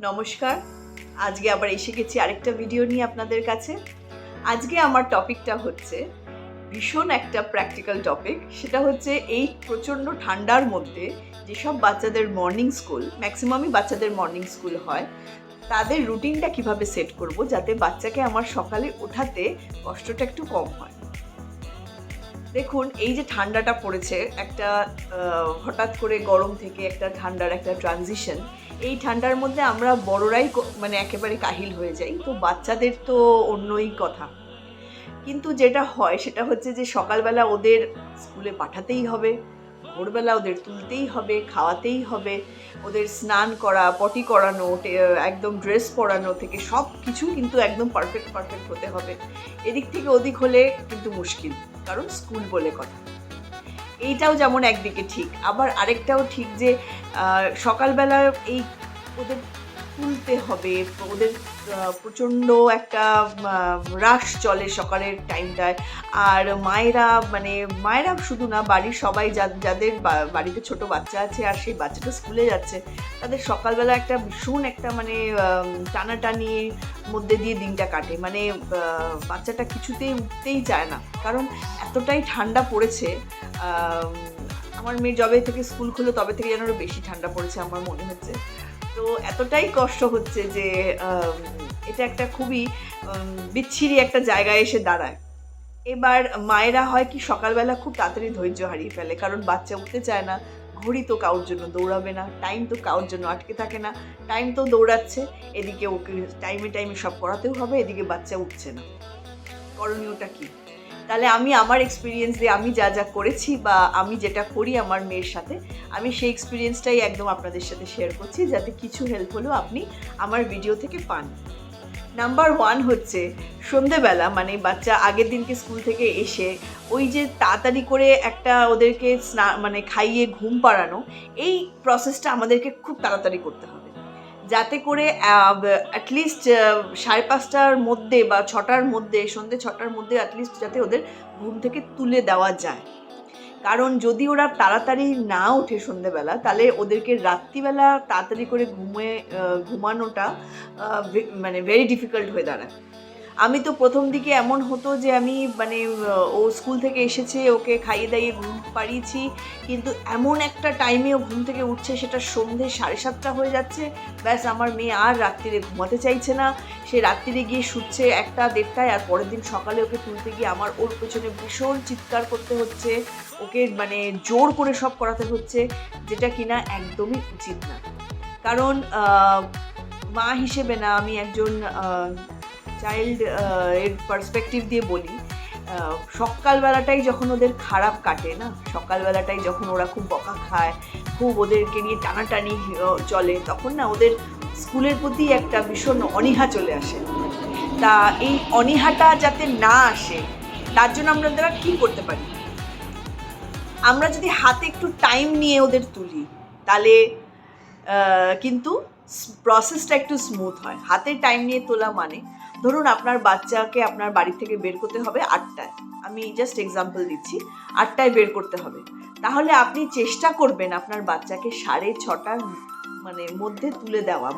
নমস্কার। আজকে আবার এসে গেছি আরেকটা ভিডিও নিয়ে আপনাদের কাছে। আজকে আমার টপিকটা হচ্ছে ভীষণ একটা প্র্যাকটিক্যাল টপিক। সেটা হচ্ছে এই প্রচণ্ড ঠান্ডার মধ্যে যেসব বাচ্চাদের মর্নিং স্কুল, ম্যাক্সিমামই বাচ্চাদের মর্নিং স্কুল হয়, তাদের রুটিনটা কিভাবে সেট করব যাতে বাচ্চাকে আমার সকালে ওঠাতে কষ্টটা একটু কম হয়। দেখুন, এই যে ঠান্ডাটা পড়েছে, একটা হঠাৎ করে গরম থেকে একটা ঠান্ডার একটা ট্রানজিশন, এই ঠান্ডার মধ্যে আমরা বড়রাই মানে একেবারে কাহিল হয়ে যাই, তো বাচ্চাদের তো অন্যই কথা। কিন্তু যেটা হয় সেটা হচ্ছে যে সকালবেলা ওদের স্কুলে পাঠাতেই হবে, ভোরবেলা ওদের তুলতেই হবে, খাওয়াতেই হবে, ওদের স্নান করা, পটি করানো, একদম ড্রেস পরানো থেকে সব কিছু কিন্তু একদম পারফেক্ট হতে হবে। এদিক থেকে ওদিক হলে কিন্তু মুশকিল, কারণ স্কুল বলে কথা। এইটাও যেমন একদিকে ঠিক, আবার আরেকটাও ঠিক যে সকালবেলা এই ওদের তুলতে হবে, ওদের প্রচণ্ড একটা রাশ চলে সকালের টাইমটায়। আর মায়েরা শুধু না, বাড়ির সবাই যাদের বাড়িতে ছোট বাচ্চা আছে আর সেই বাচ্চাটা স্কুলে যাচ্ছে, তাদের সকালবেলা একটা ভীষণ একটা টানাটানির মধ্যে দিয়ে দিনটা কাটে। বাচ্চাটা কিছুতেই উঠতেই চায় না, কারণ এতটাই ঠান্ডা পড়েছে। আমার মেয়ে যবে থেকে স্কুল খুলো তবে থেকে যেন আরও বেশি ঠান্ডা পড়েছে আমার মনে হচ্ছে। তো এতটাই কষ্ট হচ্ছে যে এটা একটা খুবই বিচ্ছিরি একটা জায়গায় এসে দাঁড়ায়। এবার মায়েরা হয় কি, সকালবেলা খুব তাড়াতাড়ি ধৈর্য হারিয়ে ফেলে, কারণ বাচ্চা উঠতে চায় না। ঘড়ি তো কারোর জন্য দৌড়াবে না, টাইম তো কারোর জন্য আটকে থাকে না, টাইম তো দৌড়াচ্ছে। এদিকে ওকে টাইমে সব করাতেও হবে, এদিকে বাচ্চা উঠছে না। করণীয়টা কী? তাহলে আমি আমার এক্সপিরিয়েন্স দিয়ে আমি যা যা করেছি বা আমি যেটা করি আমার মেয়ের সাথে, আমি সেই এক্সপিরিয়েন্সটাই একদম আপনাদের সাথে শেয়ার করছি, যাতে কিছু হেল্প হলেও আপনি আমার ভিডিও থেকে পান। নাম্বার 1 হচ্ছে সন্ধেবেলা, বাচ্চা আগের দিনকে স্কুল থেকে এসে ওই যে তাড়াতাড়ি করে একটা ওদেরকে খাইয়ে ঘুম পাড়ানো, এই প্রসেসটা আমাদেরকে খুব তাড়াতাড়ি করতে হবে, যাতে করে অ্যাটলিস্ট 5:30টার মধ্যে বা 6টার মধ্যে, সন্ধ্যে 6টার মধ্যে অ্যাটলিস্ট যাতে ওদের ঘুম থেকে তুলে দেওয়া যায়। কারণ যদি ওরা তাড়াতাড়ি না ওঠে সন্ধেবেলা, তাহলে ওদেরকে রাত্রিবেলা তাড়াতাড়ি করে ঘুমানোটা ভেরি ডিফিকাল্ট হয়ে দাঁড়ায়। আমি তো প্রথম দিকে এমন হতো যে আমি ও স্কুল থেকে এসেছে, ওকে খাইয়ে দাইয়ে ঘুম পাড়িয়েছি, কিন্তু এমন একটা টাইমে ও ঘুম থেকে উঠছে, সেটা সন্ধে 7:30 হয়ে যাচ্ছে। ব্যাস, আমার মেয়ে আর রাত্রিরে ঘুমাতে চাইছে না, সে রাত্রিরে গিয়ে শুচ্ছে 1টা-1:30টায়, আর পরের দিন সকালে ওকে তুলতে গিয়ে আমার ওর পেছনে ভীষণ চিৎকার করতে হচ্ছে, ওকে জোর করে সব করাতে হচ্ছে, যেটা কিনা একদমই উচিত না। কারণ মা হিসেবে না, আমি একজন চাইল্ড এর পার্সপেক্টিভ দিয়ে বলি, সকালবেলাটাই যখন ওদের খারাপ কাটে না, সকালবেলাটাই যখন ওরা খুব বকা খায়, খুব ওদেরকে নিয়ে টানাটানি চলে, তখন না ওদের স্কুলের প্রতি একটা ভীষণ অনীহা চলে আসে। তা এই অনীহাটা যাতে না আসে, তার জন্য আমরা কী করতে পারি? আমরা যদি হাতে একটু টাইম নিয়ে ওদের তুলি, তাহলে কিন্তু প্রসেসটা একটু স্মুথ হয়। হাতে টাইম নিয়ে তোলা ধরুন আপনার বাচ্চাকে আপনার বাড়ি থেকে বের করতে হবে 8টায়, আমি জাস্ট এক্সাম্পল দিচ্ছি, 8টায় বের করতে হবে। তাহলে আপনি চেষ্টা করবেন আপনার বাচ্চাকে 6:30টার মধ্যে তুলে দেওয়া,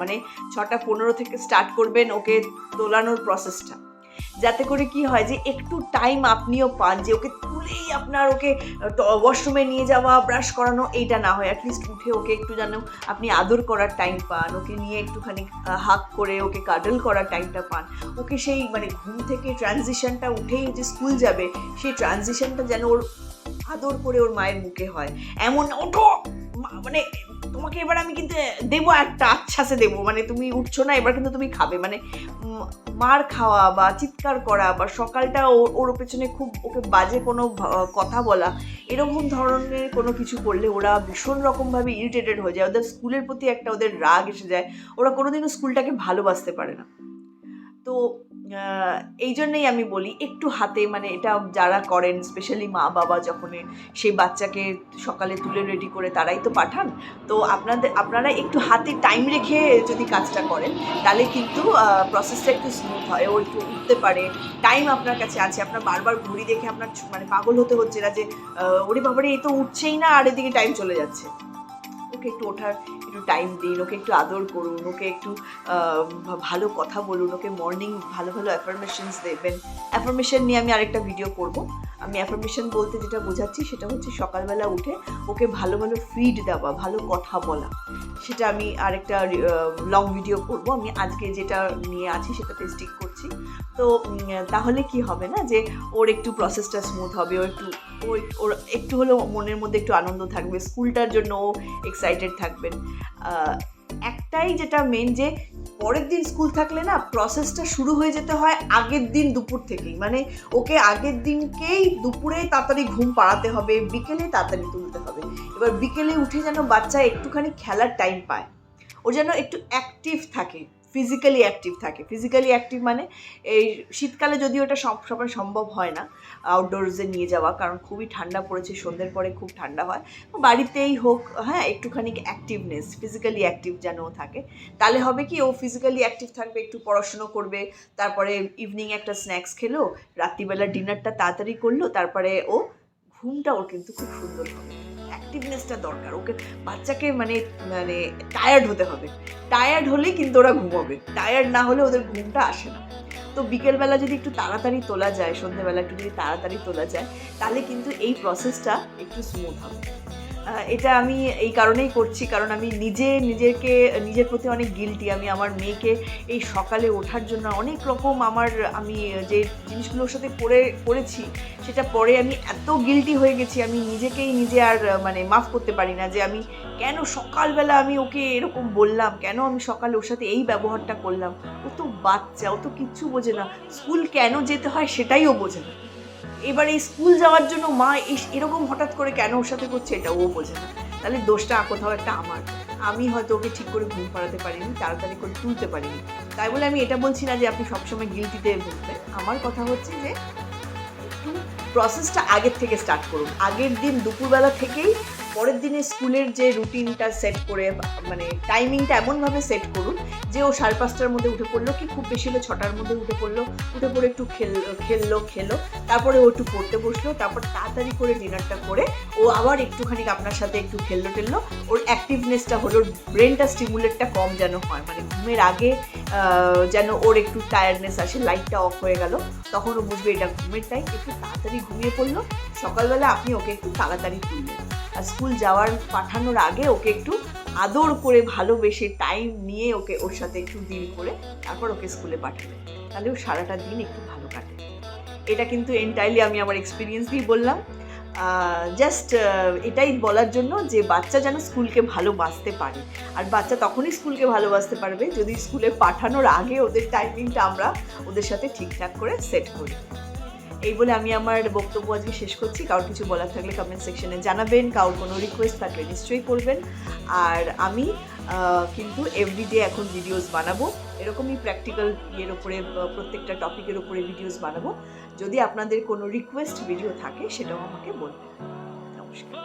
6:15 থেকে স্টার্ট করবেন ওকে তোলানোর প্রসেসটা, যাতে করে কি হয় যে একটু টাইম আপনিও পান, যে ওকে তুলেই আপনার ওকে ওয়াশরুমে নিয়ে যাওয়া, ব্রাশ করানো, এইটা না হয়, অ্যাটলিস্ট উঠে ওকে একটু যেন আপনি আদর করার টাইম পান, ওকে নিয়ে একটুখানি হাগ করে ওকে কাডল করার টাইমটা পান, ওকে সেই ঘুম থেকে ট্রানজিশনটা উঠেই যে স্কুল যাবে, সেই ট্রানজিশনটা যেন ওর আদর করে ওর মায়ের মুখে হয়। এমন ওঠো, তোমাকে এবার আমি কিন্তু দেবো, একটা আচ্ছাসে দেবো, তুমি উঠছো না, এবার কিন্তু তুমি খাবে, মার খাওয়া বা চিৎকার করা বা সকালটা ওর পেছনে খুব ওকে বাজে কোনো কথা বলা, এরকম ধরনের কোনো কিছু করলে ওরা ভীষণ রকমভাবে ইরিটেটেড হয়ে যায়, ওদের স্কুলের প্রতি একটা ওদের রাগ এসে যায়, ওরা কোনোদিনও স্কুলটাকে ভালোবাসতে পারে না। তো এই জন্যেই আমি বলি, একটু হাতে এটা যারা করেন, স্পেশালি মা বাবা যখন সেই বাচ্চাকে সকালে তুলে রেডি করে তারাই তো পাঠান, তো আপনারা একটু হাতে টাইম রেখে যদি কাজটা করেন, তাহলে কিন্তু প্রসেসটা একটু স্মুথ হয়, ও একটু উঠতে পারে, টাইম আপনার কাছে আছে। আপনার বারবার ঘড়ি দেখে আপনার পাগল হতে হচ্ছে না যে ওরে বাবারে, এ তো উঠছেই না আর এদিকে টাইম চলে যাচ্ছে। ওকে একটু ওঠার একটু টাইম দিন, ওকে একটু আদর করুন, ওকে একটু ভালো কথা বলুন, ওকে মর্নিং ভালো ভালো অ্যাফার্মেশনস দেবেন। অ্যাফার্মেশন নিয়ে আমি আরেকটা ভিডিও করব। আমি অ্যাফার্মেশন বলতে যেটা বোঝাচ্ছি সেটা হচ্ছে সকালবেলা উঠে ওকে ভালো ভালো ফিড দেওয়া, ভালো কথা বলা। সেটা আমি আরেকটা লং ভিডিও করব। আমি আজকে যেটা নিয়ে আছি সেটাতে স্টিক করছি। তো তাহলে কি হবে না যে ওর একটু প্রসেসটা স্মুথ হবে, ওর একটু হলেও মনের মধ্যে একটু আনন্দ থাকবে, স্কুলটার জন্য ও এক্সাইটেড থাকবেন। একটাই যেটা মেন, যে পরের দিন স্কুল থাকলে না প্রসেসটা শুরু হয়ে যেতে হয় আগের দিন দুপুর থেকেই। মানে ওকে আগের দিনকেই দুপুরে তাড়াতাড়ি ঘুম পাড়াতে হবে, বিকেলে তাড়াতাড়ি তুলতে হবে। এবার বিকেলে উঠে যেন বাচ্চা একটুখানি খেলার টাইম পায়, ও যেন একটু অ্যাক্টিভ থাকে, ফিজিক্যালি অ্যাক্টিভ থাকে। ফিজিক্যালি অ্যাক্টিভ মানে এই শীতকালে যদিও এটা সবসময় সম্ভব হয় না আউটডোরসে নিয়ে যাওয়া, কারণ খুবই ঠান্ডা পড়েছে, সন্ধ্যের পরে খুব ঠান্ডা হয়। বাড়িতেই হোক, হ্যাঁ, একটুখানি অ্যাক্টিভনেস, ফিজিক্যালি অ্যাক্টিভ যেন ও থাকে। তাহলে হবে কি, ও ফিজিক্যালি অ্যাক্টিভ থাকবে, একটু পড়াশুনো করবে, তারপরে ইভিনিং একটা স্ন্যাক্স খেলো, রাত্রিবেলা ডিনারটা তাড়াতাড়ি করলো, তারপরে ও ঘুমটা ওর কিন্তু খুব সুন্দর হবে। অ্যাক্টিভনেসটা দরকার ওকে, বাচ্চাকে মানে মানে টায়ার্ড হতে হবে। টায়ার্ড হলেই কিন্তু ওরা ঘুমোবে, টায়ার্ড না হলে ওদের ঘুমটা আসে না। তো বিকেলবেলা যদি একটু তাড়াতাড়ি তোলা যায়, সন্ধ্যেবেলা একটু যদি তাড়াতাড়ি তোলা যায়, তাহলে কিন্তু এই প্রসেসটা একটু স্মুথ হবে। এটা আমি এই কারণেই করছি, কারণ আমি নিজের প্রতি অনেক গিল্টি। আমি আমার মেয়েকে এই সকালে ওঠার জন্য অনেক রকম আমি যে জিনিসগুলো ওর সাথে করেছি, সেটা পরে আমি এত গিল্টি হয়ে গেছি, আমি নিজে আর মানে মাফ করতে পারি না যে আমি কেন সকালবেলা আমি ওকে এরকম বললাম, কেন আমি সকালে ওর সাথে এই ব্যবহারটা করলাম। ও তো বাচ্চা, ও তো কিচ্ছু বোঝে না, স্কুল কেন যেতে হয় সেটাই ও বোঝে না। এবার এই স্কুল যাওয়ার জন্য মা এরকম হঠাৎ করে কেন ওর সাথে করছে এটা ও বোঝে না। তাহলে দোষটা কোথাও একটা আমার, আমি হয়তো ওকে ঠিক করে ঘুম পাড়াতে পারিনি, তাড়াতাড়ি করে তুলতে পারিনি। তাই বলে আমি এটা বলছি না যে আপনি সবসময় গিল্টিতে ভুগবেন। আমার কথা হচ্ছে যে একটু প্রসেসটা আগের থেকে স্টার্ট করুন, আগের দিন দুপুরবেলা থেকেই পরের দিনে স্কুলের যে রুটিনটা সেট করে, মানে টাইমিংটা এমনভাবে সেট করুন যে ও 5:30টার মধ্যে উঠে পড়লো, কি খুব বেশি হলে 6টার মধ্যে উঠে পড়লো, উঠে পড়ে একটু খেলো, তারপরে ও একটু পড়তে বসলো, তারপর তাড়াতাড়ি করে ডিনারটা করে ও আবার একটুখানি আপনার সাথে একটু খেললো, ওর অ্যাক্টিভনেসটা হলো, ওর ব্রেনটা স্টিমুলেটটা কম যেন হয়, মানে ঘুমের আগে যেন ওর একটু টায়ার্ডনেস আসে, লাইটটা অফ হয়ে গেল, তখন ও বুঝবে এটা ঘুমের টাইম, একটু তাড়াতাড়ি ঘুমিয়ে পড়লো। সকালবেলা আপনি ওকে একটু তাড়াতাড়ি তুললেন, আর স্কুল পাঠানোর আগে ওকে একটু আদর করে ভালোবেসে টাইম নিয়ে ওকে ওর সাথে একটু ডিল করে তারপর ওকে স্কুলে পাঠাবেন, তাহলে ও সারাটা দিন একটু ভালো কাটে। এটা কিন্তু এন্টায়ারলি আমি আমার এক্সপিরিয়েন্স দিয়ে বললাম, জাস্ট এটাই বলার জন্য যে বাচ্চা যেন স্কুলকে ভালোবাসতে পারে। আর বাচ্চা তখনই স্কুলকে ভালোবাসতে পারবে যদি স্কুলে পাঠানোর আগে ওদের টাইমিংটা আমরা ওদের সাথে ঠিকঠাক করে সেট করি। এই বলে আমি আমার বক্তব্য আজকে শেষ করছি। কারোর কিছু বলার থাকলে কমেন্ট সেকশনে জানাবেন, কারোর কোনো রিকোয়েস্ট থাকলে নিশ্চয়ই করবেন। আর আমি কিন্তু এভরিডে এখন ভিডিওস বানাবো, এরকমই প্র্যাকটিক্যাল ইয়ের ওপরে, প্রত্যেকটা টপিকের ওপরে ভিডিওস বানাবো। যদি আপনাদের কোনো রিকোয়েস্ট ভিডিও থাকে সেটাও আমাকে বলবেন। নমস্কার।